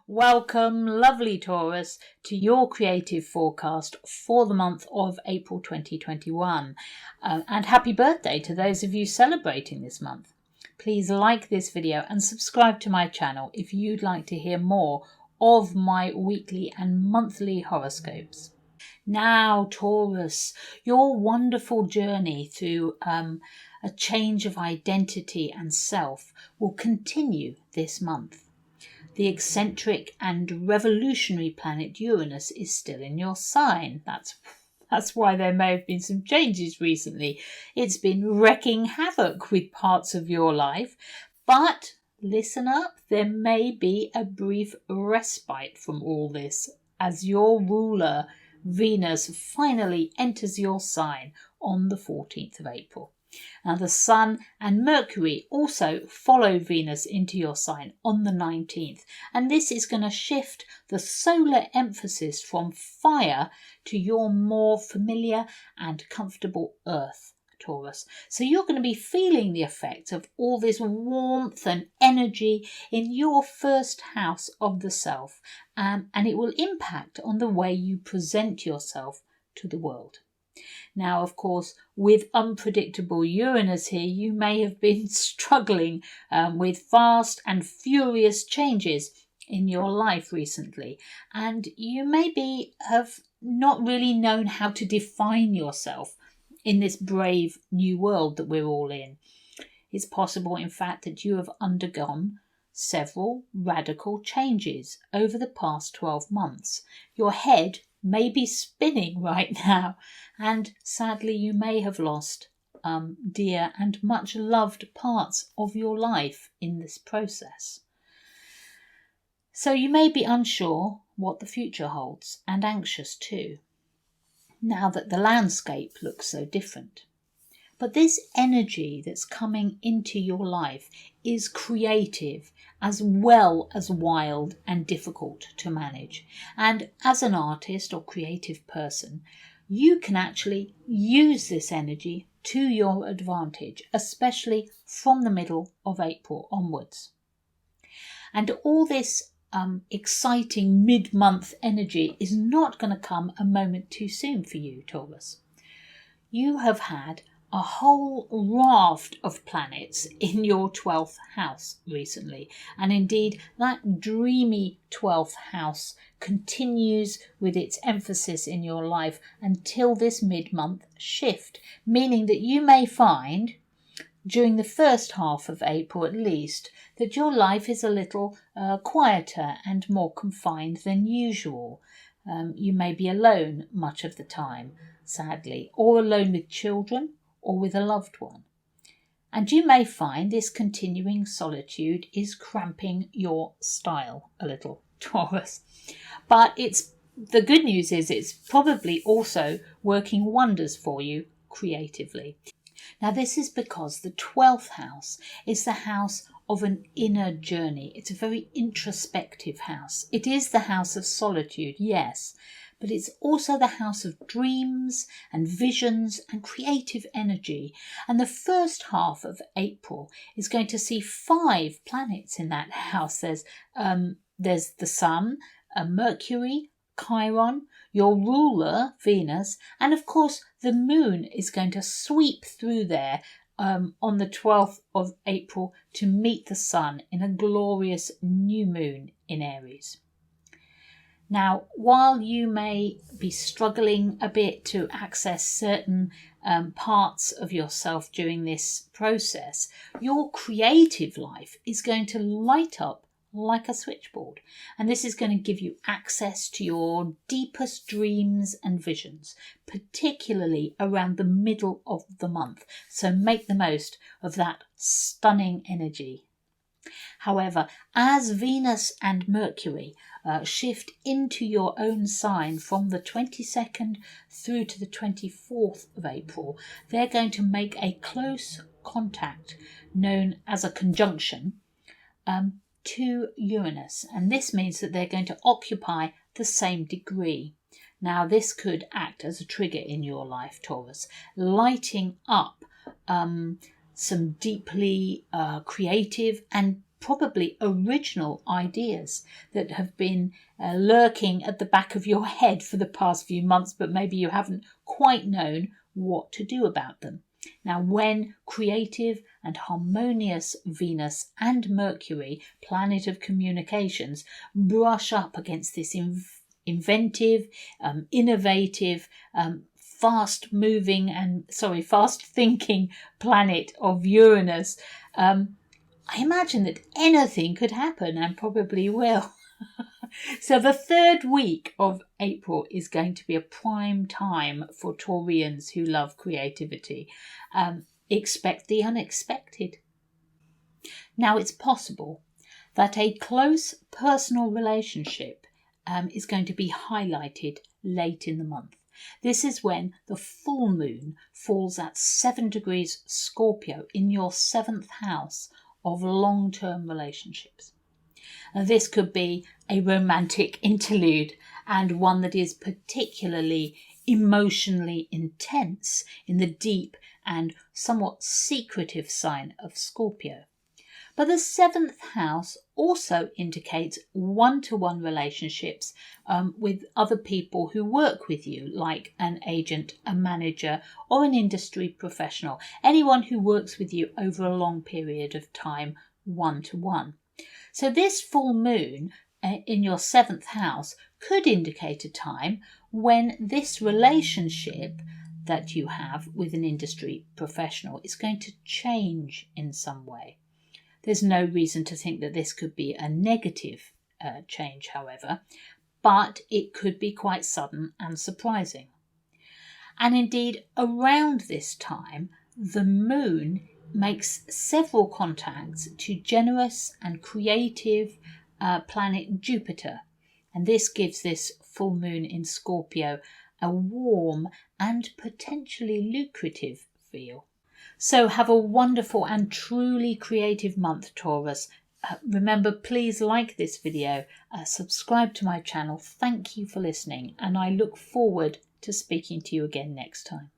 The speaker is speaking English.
Welcome, lovely Taurus, to your creative forecast for the month of April 2021. And happy birthday to those of you celebrating this month. Please like this video and subscribe to my channel if you'd like to hear more of my weekly and monthly horoscopes. Now, Taurus, your wonderful journey through a change of identity and self will continue this month. The eccentric and revolutionary planet Uranus is still in your sign. That's why there may have been some changes recently. It's been wreaking havoc with parts of your life. But listen up, there may be a brief respite from all this as your ruler, Venus, finally enters your sign on the 14th of April. Now the Sun and Mercury also follow Venus into your sign on the 19th, and this is going to shift the solar emphasis from fire to your more familiar and comfortable earth, Taurus. So you're going to be feeling the effects of all this warmth and energy in your first house of the self, and it will impact on the way you present yourself to the world. Now, of course, with unpredictable Uranus here, you may have been struggling with fast and furious changes in your life recently, and you maybe have not really known how to define yourself in this brave new world that we're all in. It's possible, in fact, that you have undergone several radical changes over the past 12 months. Your head may be spinning right now, and sadly you may have lost dear and much loved parts of your life in this process. So you may be unsure what the future holds, and anxious too, now that the landscape looks so different. But this energy that's coming into your life is creative as well as wild and difficult to manage. And as an artist or creative person, you can actually use this energy to your advantage, especially from the middle of April onwards. And all this exciting mid-month energy is not going to come a moment too soon for you, Taurus. You have had a whole raft of planets in your 12th house recently, and indeed that dreamy 12th house continues with its emphasis in your life until this mid-month shift, meaning that you may find during the first half of April at least that your life is a little quieter and more confined than usual. You may be alone much of the time, sadly, or alone with children or with a loved one. And you may find this continuing solitude is cramping your style a little, Taurus. But the good news is it's probably also working wonders for you creatively. Now this is because the 12th house is the house of an inner journey. It's a very introspective house. It is the house of solitude, yes, but it's also the house of dreams and visions and creative energy. And the first half of April is going to see 5 planets in that house. There's the Sun, Mercury, Chiron, your ruler, Venus, and of course the Moon is going to sweep through there on the 12th of April to meet the Sun in a glorious new moon in Aries. Now, while you may be struggling a bit to access certain parts of yourself during this process, your creative life is going to light up like a switchboard. And this is going to give you access to your deepest dreams and visions, particularly around the middle of the month. So make the most of that stunning energy. However, as Venus and Mercury shift into your own sign from the 22nd through to the 24th of April, they're going to make a close contact known as a conjunction to Uranus, and this means that they're going to occupy the same degree. Now, this could act as a trigger in your life, Taurus, lighting up some deeply creative and probably original ideas that have been lurking at the back of your head for the past few months, but maybe you haven't quite known what to do about them. Now, when creative and harmonious Venus and Mercury, planet of communications, brush up against this inventive, innovative, fast thinking planet of Uranus, I imagine that anything could happen and probably will. So the third week of April is going to be a prime time for Taurians who love creativity. Expect the unexpected. Now, it's possible that a close personal relationship is going to be highlighted late in the month. This is when the full moon falls at 7 degrees Scorpio in your 7th house of long-term relationships. Now, this could be a romantic interlude and one that is particularly emotionally intense in the deep and somewhat secretive sign of Scorpio. But the 7th house also indicates one-to-one relationships with other people who work with you, like an agent, a manager, or an industry professional, anyone who works with you over a long period of time, one-to-one. So this full moon in your 7th house could indicate a time when this relationship that you have with an industry professional is going to change in some way. There's no reason to think that this could be a negative change, however, but it could be quite sudden and surprising. And indeed, around this time, the moon makes several contacts to generous and creative planet Jupiter. And this gives this full moon in Scorpio a warm and potentially lucrative feel. So have a wonderful and truly creative month, Taurus. Remember, please like this video, subscribe to my channel. Thank you for listening, and I look forward to speaking to you again next time.